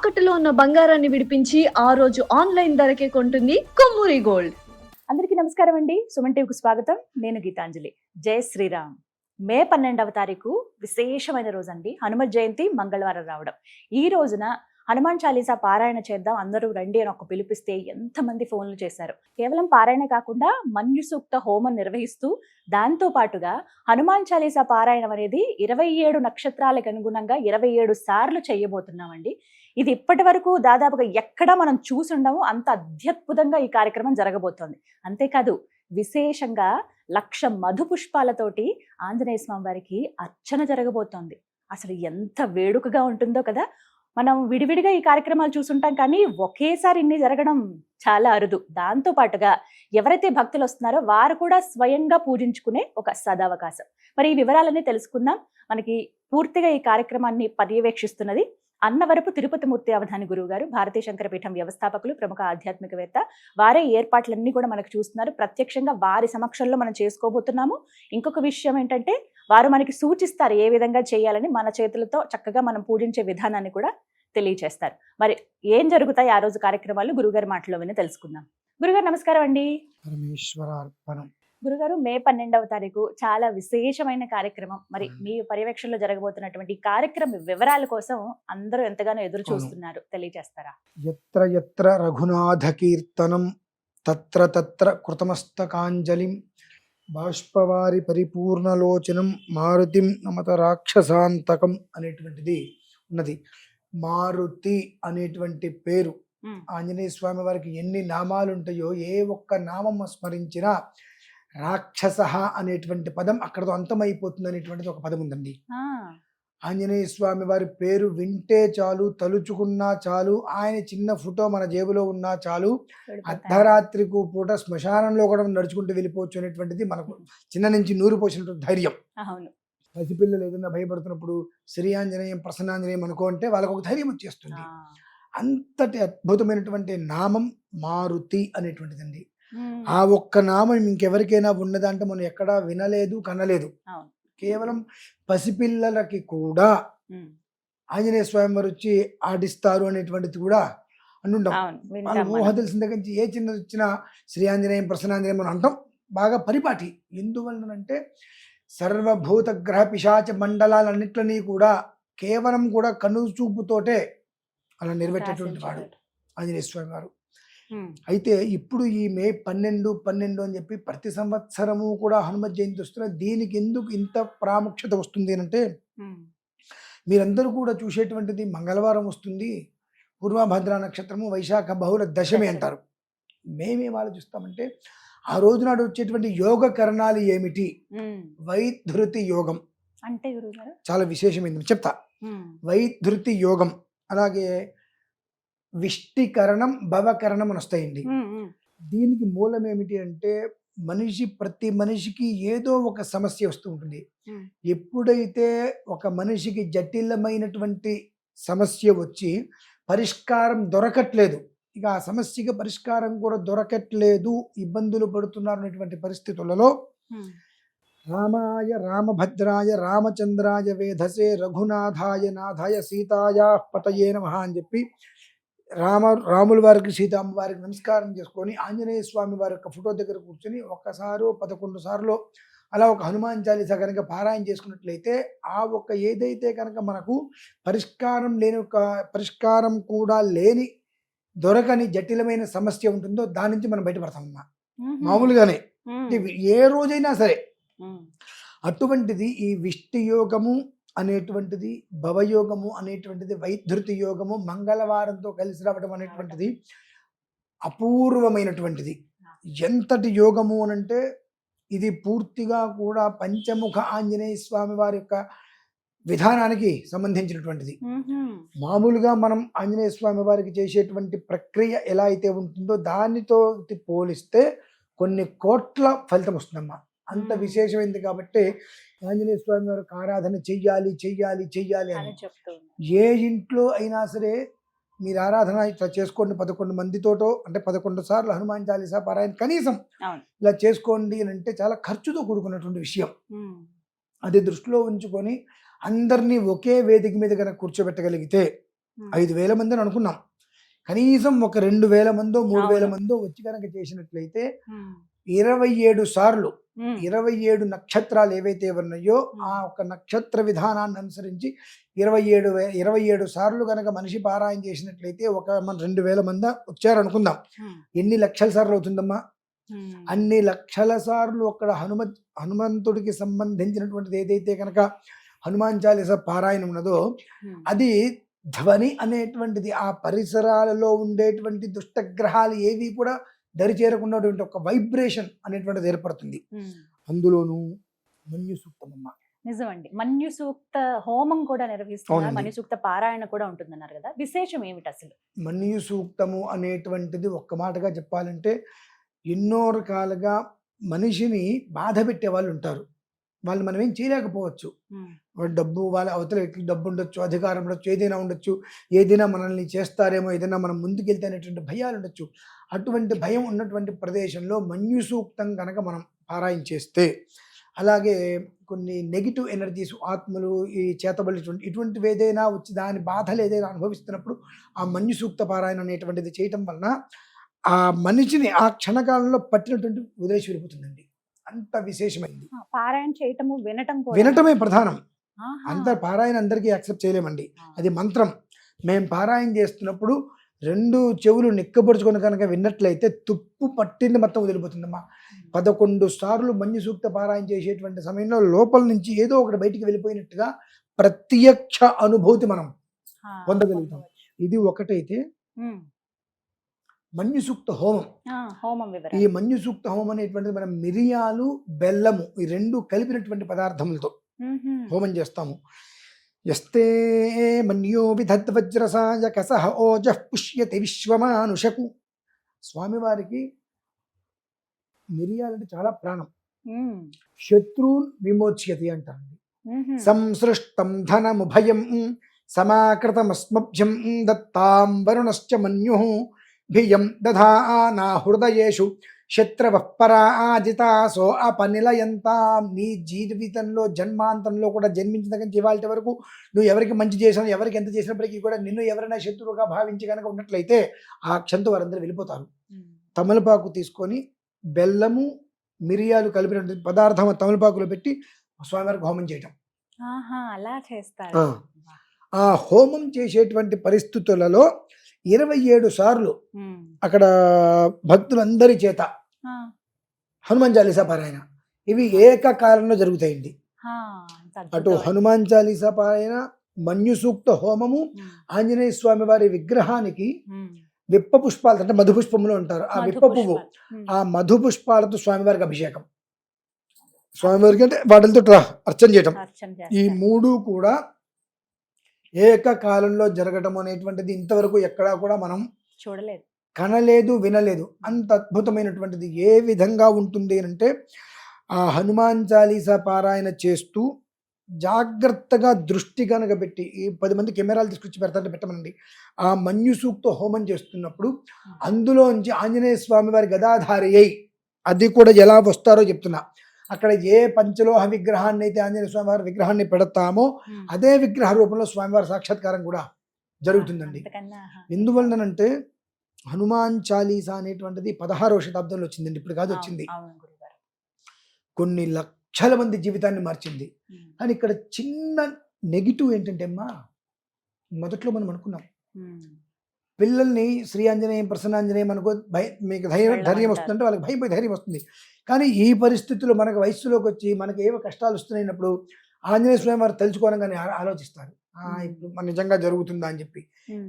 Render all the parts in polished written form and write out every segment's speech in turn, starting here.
తాకట్టులో ఉన్న బంగారాన్ని విడిపించి ఆ రోజు ఆన్లైన్ ధరకే కొంటుంది కొమ్మూరి గోల్డ్. అందరికీ నమస్కారం అండి. సుమన్ టీవీకి స్వాగతం. నేను గీతాంజలి. జై శ్రీరామ్. మే 12వ తారీఖు విశేషమైన రోజు అండి. హనుమత్ జయంతి మంగళవారం రావడం. ఈ రోజున హనుమాన్ చాలీసా పారాయణ చేద్దాం అందరూ రండి అని ఒక పిలిపిస్తే ఎంతమంది ఫోన్లు చేశారు. కేవలం పారాయణ కాకుండా మన్యు సూక్త హోమం నిర్వహిస్తూ దాంతో పాటుగా హనుమాన్ చాలీసా పారాయణం అనేది 27 నక్షత్రాలకు అనుగుణంగా 27 సార్లు చేయబోతున్నామండి. ఇది ఇప్పటి వరకు దాదాపుగా ఎక్కడా మనం చూసుండము. అంత అత్యద్భుతంగా ఈ కార్యక్రమం జరగబోతోంది. అంతేకాదు విశేషంగా 1,00,000 మధు పుష్పాలతోటి ఆంజనేయ స్వామి వారికి అర్చన జరగబోతోంది. అసలు ఎంత వేడుకగా ఉంటుందో కదా. మనం విడివిడిగా ఈ కార్యక్రమాలు చూసుంటాం, కానీ ఒకేసారి ఇన్ని జరగడం చాలా అరుదు. దాంతో పాటుగా ఎవరైతే భక్తులు వస్తున్నారో వారు కూడా స్వయంగా పూజించుకునే ఒక సదవకాశం. మరి ఈ వివరాలన్నీ తెలుసుకుందాం. మనకి పూర్తిగా ఈ కార్యక్రమాన్ని పర్యవేక్షిస్తున్నది అన్నవరపు తిరుపతి మూర్తి అవధాని గురువు గారు, భారతీయ శంకరపీఠం వ్యవస్థాపకులు, ప్రముఖ ఆధ్యాత్మికవేత్త. వారే ఏర్పాట్లన్నీ కూడా మనకు చూస్తున్నారు. ప్రత్యక్షంగా వారి సమక్షంలో మనం చేసుకోబోతున్నాము. ఇంకొక విషయం ఏంటంటే, వారు మనకి సూచిస్తారు ఏ విధంగా చేయాలని. మన చేతులతో చక్కగా మనం పూజించే విధానాన్ని కూడా తెలియచేస్తారు. మరి ఏం జరుగుతాయి ఆ రోజు కార్యక్రమాలు గురుగారి మాటలో విని తెలుసుకుందాం. గురుగారు నమస్కారం అండి. పరమేశ్వరార్పణం. గురుగారు, మే 12వ తారీఖు చాలా విశేషమైన కార్యక్రమం. మరి మీ పర్యవేక్షణలో జరగబోతున్నటువంటి కార్యక్రమ వివరాల కోసం అందరూ ఎంతగానో ఎదురు చూస్తున్నారు, తెలియజేస్తారా? యత్ర యత్ర రఘునాథ కీర్తనం తత్ర తత్ర కృతమస్తకాంజలిం బాష్పవారి పరిపూర్ణలోచనం మారుతిం నమత రాక్షసాంతకం అనేటువంటిది ఉన్నది. మారుతి అనేటువంటి పేరు ఆంజనేయ స్వామి వారికి ఎన్ని నామాలు ఉంటాయో ఏ ఒక్క నామం స్మరించినా రాక్షస అనేటువంటి పదం అక్కడతో అంతమైపోతుంది అనేటువంటిది ఒక పదం ఉందండి. ఆంజనేయ స్వామి వారి పేరు వింటే చాలు, తలుచుకున్నా చాలు, ఆయన చిన్న ఫోటో మన జేబులో ఉన్నా చాలు, అర్ధరాత్రికి పూట శ్మశానంలో కూడా నడుచుకుంటూ వెళ్ళిపోవచ్చు అనేటువంటిది మనకు చిన్న నుంచి నూరు పోసినటువంటి ధైర్యం. పసిపిల్లలు ఏదైనా భయపడుతున్నప్పుడు శ్రీ ఆంజనేయం ప్రసన్నాంజనేయం అనుకో అంటే వాళ్ళకు ఒక ధైర్యం వచ్చేస్తుంది. అంతటి అద్భుతమైనటువంటి నామం మారుతి అనేటువంటిదండి. ఆ ఒక్క నామం ఇంకెవరికైనా ఉన్నదా అంటే మనం ఎక్కడా వినలేదు, కనలేదు. కేవలం పసిపిల్లలకి కూడా ఆంజనేయ స్వామి వారు వచ్చి ఆడిస్తారు అనేటువంటిది కూడా అంటుంటాం. వాళ్ళ ఊహ తెలిసిన దగ్గర నుంచి ఏ చిన్నది వచ్చినా శ్రీ ఆంజనేయం ప్రసన్నాంజనేయం అని అంటాం. బాగా పరిపాటి. ఎందువలనంటే సర్వభూత గ్రహ పిశాచ మండలాలన్నిట్లని కూడా కేవలం కూడా కనుచూపుతోటే అలా నెరవేర్చేటువంటి వాడు ఆంజనేయ స్వామి వారు. అయితే ఇప్పుడు ఈ మే 12 అని చెప్పి ప్రతి సంవత్సరము కూడా హనుమత్ జయంతి వస్తున్న. దీనికి ఎందుకు ఇంత ప్రాముఖ్యత వస్తుంది అంటే, మీరందరూ కూడా చూసేటువంటిది మంగళవారం వస్తుంది, పూర్వభద్ర నక్షత్రము, వైశాఖ బహుళ దశమి అంటారు. మేమేం ఆలోచిస్తామంటే ఆ రోజు నాడు వచ్చేటువంటి యోగ కరణాలు ఏమిటి? వైధృతి యోగం అంటే చాలా విశేషమైంది చెప్తా. వైధృతి యోగం, అలాగే విష్టికరణం, భవకరణం అని వస్తాయండి. దీనికి మూలం ఏమిటి అంటే, ప్రతి మనిషికి ఏదో ఒక సమస్య వస్తూ ఉంటుంది. ఎప్పుడైతే ఒక మనిషికి జటిలమైనటువంటి సమస్య వచ్చి పరిష్కారం దొరకట్లేదు, ఇక ఆ సమస్యకి పరిష్కారం కూడా దొరకట్లేదు, ఇబ్బందులు పడుతున్నారు అనేటువంటి పరిస్థితులలో రామాయ రామభద్రాయ రామచంద్రాయ వేధసే రఘునాథాయ నాథాయ సీతాయ పతయే నమః అని చెప్పి రాముల వారికి సీతమ్మ వారికి నమస్కారం చేసుకొని ఆంజనేయ స్వామి వారి యొక్క ఫోటో దగ్గర కూర్చొని ఒక్కసారో 11 సార్లు అలా ఒక హనుమాన్ చాలీసా కనుక పారాయణ చేసుకున్నట్లయితే ఆ ఒక్క ఏదైతే కనుక మనకు పరిష్కారం కూడా లేని దొరకని జటిలమైన సమస్య ఉంటుందో దాని నుంచి మనం బయటపడతామమ్మా. మామూలుగానే ఏ రోజైనా సరే. అటువంటిది ఈ విష్టి యోగము అనేటువంటిది, భవయోగము అనేటువంటిది, వైధృతి యోగము మంగళవారంతో కలిసి రావడం అనేటువంటిది అపూర్వమైనటువంటిది. ఎంతటి యోగము అనంటే ఇది పూర్తిగా కూడా పంచముఖ ఆంజనేయ స్వామి వారి యొక్క విధానానికి సంబంధించినటువంటిది. మామూలుగా మనం ఆంజనేయ స్వామి వారికి చేసేటువంటి ప్రక్రియ ఎలా అయితే ఉంటుందో దానితో పోలిస్తే కొన్ని కోట్ల ఫలితం వస్తుందమ్మా. అంత విశేషమైంది కాబట్టి ఆంజనేయ స్వామి వారికి ఆరాధన చెయ్యాలి చెయ్యాలి చెయ్యాలి అని ఏ ఇంట్లో అయినా సరే మీరు ఆరాధన ఇట్లా చేసుకోండి. 11 మందితోటో అంటే 11 సార్లు హనుమాన్ చాలీసా పారాయణ కనీసం ఇలా చేసుకోండి అని అంటే చాలా ఖర్చుతో కూడుకున్నటువంటి విషయం. అది దృష్టిలో ఉంచుకొని అందరినీ ఒకే వేదిక మీద కనుక కూర్చోబెట్టగలిగితే 5,000 మంది అని అనుకున్నాం. కనీసం ఒక 2,000 మందో 3,000 అవును. మందో వచ్చి కనుక చేసినట్లయితే 27 సార్లు 27 నక్షత్రాలు ఏవైతే ఉన్నాయో ఆ ఒక నక్షత్ర విధానాన్ని అనుసరించి 27 సార్లు కనుక మనిషి పారాయణ చేసినట్లయితే ఒక 2,000 మంది వచ్చారనుకుందాం. ఎన్ని లక్షల సార్లు అవుతుందమ్మా? అన్ని లక్షల సార్లు అక్కడ హనుమంతుడికి సంబంధించినటువంటిది ఏదైతే కనుక హనుమాన్ చాలీసా పారాయణం ఉన్నదో అది ధ్వని అనేటువంటిది ఆ పరిసరాలలో ఉండేటువంటి దుష్టగ్రహాలు ఏవి కూడా దరి చేరకున్నటువంటి ఒక వైబ్రేషన్ అనేటువంటిది ఏర్పడుతుంది. అందులోనూ మన్యు సూక్తమమ్మ. నిజమండి. మన్యు సూక్త హోమం కూడా నిర్వహిస్తున్నారు, అవునండి. మన్యు సూక్త పారాయణ కూడా ఉంటుందన్నారు కదా, విశేషం ఏమిటి అసలు? మన్యు సూక్తము అనేటువంటిది ఒక్క మాటగా చెప్పాలంటే ఎన్నో రకాలుగా మనిషిని బాధ పెట్టే వాళ్ళు ఉంటారు. వాళ్ళు మనం ఏం చేయలేకపోవచ్చు. డబ్బు వాళ్ళ అవతల ఎట్లు డబ్బు ఉండొచ్చు, అధికారం ఉండొచ్చు, ఏదైనా ఉండొచ్చు, ఏదైనా మనల్ని చేస్తారేమో, ఏదైనా మనం ముందుకెళ్తే అనేటువంటి భయాలు ఉండొచ్చు. అటువంటి భయం ఉన్నటువంటి ప్రదేశంలో మన్యు సూక్తం కనుక మనం పారాయణ చేస్తే, అలాగే కొన్ని నెగిటివ్ ఎనర్జీస్ ఆత్మలు ఈ చేతబడి ఇటువంటివి ఏదైనా వచ్చి దాని బాధలు ఏదైనా అనుభవిస్తున్నప్పుడు ఆ మన్యు సూక్త పారాయణ అనేటువంటిది చేయటం వలన ఆ మనిషిని ఆ క్షణకాలంలో పట్టినటువంటి వదిలేసి వెళ్ళిపోతుందండి. అంత విశేషమైంది. పారాయణ చేయటము, వినటమే ప్రధానం. అంత పారాయణ అందరికీ యాక్సెప్ట్ చేయలేమండి. అది మంత్రం. మేము పారాయణ చేస్తున్నప్పుడు 2 చెవులు నిక్కబడుచుకొని కనుక విన్నట్లయితే తుప్పు పట్టింది మొత్తం వదిలిపోతుందమ్మా. 11 సార్లు మన్యు సూక్త పారాయణ చేసేటువంటి సమయంలో లోపల నుంచి ఏదో ఒకటి బయటికి వెళ్ళిపోయినట్టుగా ప్రత్యక్ష అనుభూతి మనం పొందగలుగుతాం. ఇది ఒకటైతే మన్యు సూక్త హోమం. ఈ మన్యు సూక్త హోమం అనేటువంటిది మనం మిరియాలు, బెల్లము ఈ 2 కలిపినటువంటి పదార్థములతో హోమం చేస్తాము. యస్తే మన్యో విధద్వజ్రసాయ కసహ ఓజః పుష్యతి విశ్వమానుషకు. స్వామివారికి మిరియాలంటే చాలా ప్రాణం. శత్రున్ విమోచ్యతి అంటారండి. సంసృష్టం ధనముభయం సమాకృతమస్మభ్యం దత్తాం వరుణశ్చ మన్యుః భియం దధానా హృదయేషు శత్రవః పరాజితాసో అపనిలయంతాం. నీ జీవితంలో జన్మాంతంలో కూడా జన్మించిన దగ్గర ఇవాళ వరకు నువ్వు ఎవరికి మంచి చేసినా, ఎవరికి ఎంత చేసినప్పటికీ కూడా నిన్ను ఎవరైనా శత్రువుగా భావించి కనుక ఉన్నట్లయితే ఆ క్షంతు వారందరూ వెళ్ళిపోతారు. తమలపాకు తీసుకొని బెల్లము, మిరియాలు కలిపిన పదార్థం తమలపాకులో పెట్టి స్వామివారికి హోమం చేయటం. అలా చేస్తారు. ఆ హోమం చేసేటువంటి పరిస్థితులలో 27 సార్లు అక్కడ భక్తులందరి చేత హనుమాన్ చాలీసా పారాయణ ఇవి ఏకకాలంలో జరుగుతాయండి. అటు హనుమాన్ చాలీసా పారాయణ, మన్యు సూక్త హోమము, ఆంజనేయ స్వామి వారి విగ్రహానికి విప్ప పుష్పాలు అంటే మధు పుష్పములు అంటారు. ఆ విప్ప పువ్వు, ఆ మధు పుష్పాలతో స్వామివారికి అభిషేకం, స్వామివారికి అంటే వాటితో అర్చన చేయటం. ఈ 3 కూడా ఏకకాలంలో జరగడం అనేటువంటిది ఇంతవరకు ఎక్కడా కూడా మనం చూడలేదు, కనలేదు, వినలేదు. అంత అద్భుతమైనటువంటిది. ఏ విధంగా ఉంటుంది అంటే ఆ హనుమాన్ చాలీసా పారాయణ చేస్తూ జాగ్రత్తగా దృష్టి కనుక పెట్టి, ఈ 10 మంది కెమెరాలు తీసుకొచ్చి పెడతారంటే పెట్టమనండి. ఆ మన్యు సూక్త హోమం చేస్తున్నప్పుడు అందులోంచి ఆంజనేయ స్వామి వారి గదాధారి అయి, అది కూడా ఎలా వస్తారో చెప్తున్నా. అక్కడ ఏ పంచలోహ విగ్రహాన్ని అయితే ఆంజనేయ స్వామి వారి విగ్రహాన్ని పెడతామో అదే విగ్రహ రూపంలో స్వామివారి సాక్షాత్కారం కూడా జరుగుతుందండి. ఎందువలనంటే హనుమాన్ చాలీసా అనేటువంటిది 16వ శతాబ్దంలో వచ్చిందండి, ఇప్పుడు కాదు వచ్చింది. కొన్ని లక్షల మంది జీవితాన్ని మార్చింది. కానీ ఇక్కడ చిన్న నెగిటివ్ ఏంటంటే అమ్మా, మొదట్లో మనం అనుకున్నాం పిల్లల్ని శ్రీ ఆంజనేయం, ప్రసన్నాంజనేయం అనుకో మీకు ధైర్యం వస్తుందంటే వాళ్ళకి భయం పోయి ధైర్యం వస్తుంది. కానీ ఈ పరిస్థితుల్లో మనకు వయస్సులోకి వచ్చి మనకు ఏవో కష్టాలు వస్తున్నాయినప్పుడు ఆంజనేయ స్వామి వారు తెలుసుకోవడం కానీ ఆలోచిస్తారు, ఇప్పుడు మన నిజంగా జరుగుతుందా అని చెప్పి.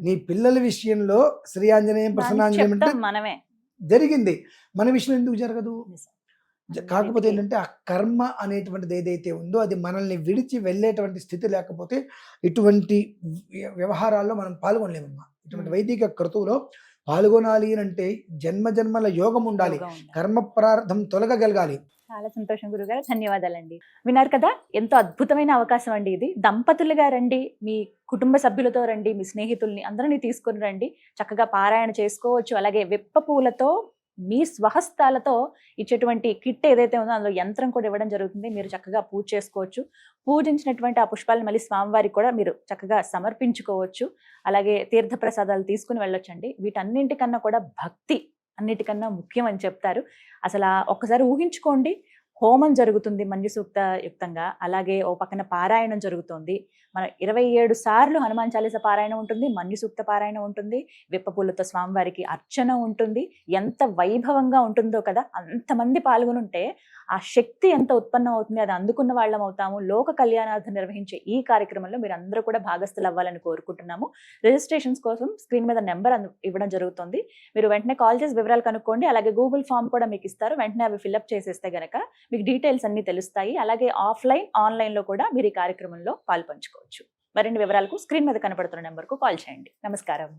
నీ పిల్లల విషయంలో శ్రీ ఆంజనేయం, ప్రసన్నాంజనేయం అంటే మనమే జరిగింది, మన విషయంలో ఎందుకు జరగదు? కాకపోతే ఏంటంటే ఆ కర్మ అనేటువంటిది ఏదైతే ఉందో అది మనల్ని విడిచి వెళ్ళేటువంటి స్థితి లేకపోతే ఇటువంటి వ్యవహారాల్లో మనం పాల్గొనలేమమ్మా. ఇటువంటి వైదిక క్రతువులో పాల్గొనాలి అంటే జన్మ జన్మల యోగం ఉండాలి, కర్మ ప్రారంధం తొలగగలగాలి. చాలా సంతోషం గురుగారు, ధన్యవాదాలండి. విన్నారు కదా, ఎంతో అద్భుతమైన అవకాశం అండి ఇది. దంపతులుగా రండి, మీ కుటుంబ సభ్యులతో రండి, మీ స్నేహితుల్ని అందరినీ తీసుకుని రండి, చక్కగా పారాయణ చేసుకోవచ్చు. అలాగే విప్ప పూలతో మీ స్వహస్తాలతో ఇచ్చేటువంటి కిట్ ఏదైతే ఉందో అందులో యంత్రం కూడా ఇవ్వడం జరుగుతుంది. మీరు చక్కగా పూజ చేసుకోవచ్చు. పూజించినటువంటి ఆ పుష్పాలను మళ్ళీ స్వామివారికి కూడా మీరు చక్కగా సమర్పించుకోవచ్చు. అలాగే తీర్థ ప్రసాదాలు తీసుకుని వెళ్ళొచ్చండి. వీటన్నింటికన్నా కూడా భక్తి అన్నిటికన్నా ముఖ్యం అని చెప్తారు. అసలు ఒక్కసారి ఊహించుకోండి, హోమం జరుగుతుంది మంజు సూక్త యుక్తంగా, అలాగే ఓ పక్కన పారాయణం జరుగుతుంది. మన 27 సార్లు హనుమాన్ చాలీస పారాయణం ఉంటుంది, మంజు సూక్త పారాయణం ఉంటుంది, విప్పపూలతో స్వామివారికి అర్చన ఉంటుంది. ఎంత వైభవంగా ఉంటుందో కదా. అంతమంది పాల్గొనుంటే ఆ శక్తి ఎంత ఉత్పన్నం అవుతుంది, అది అందుకున్న వాళ్ళం అవుతాము. లోక కళ్యాణార్థం నిర్వహించే ఈ కార్యక్రమంలో మీరు అందరూ కూడా భాగస్థులు అవ్వాలని కోరుకుంటున్నాము. రిజిస్ట్రేషన్స్ కోసం స్క్రీన్ మీద నెంబర్ ఇవ్వడం జరుగుతుంది. మీరు వెంటనే కాల్ చేసి వివరాలు కనుక్కోండి. అలాగే గూగుల్ ఫామ్ కూడా మీకు ఇస్తారు. వెంటనే అవి ఫిల్అప్ చేసేస్తే గనక మీకు డీటెయిల్స్ అన్ని తెలుస్తాయి. అలాగే ఆఫ్లైన్, ఆన్లైన్లో కూడా మీరు ఈ కార్యక్రమంలో పాల్పంచుకోవచ్చు. మరిన్ని వివరాలకు స్క్రీన్ మీద కనపడుతున్న నెంబర్కు కాల్ చేయండి. నమస్కారం.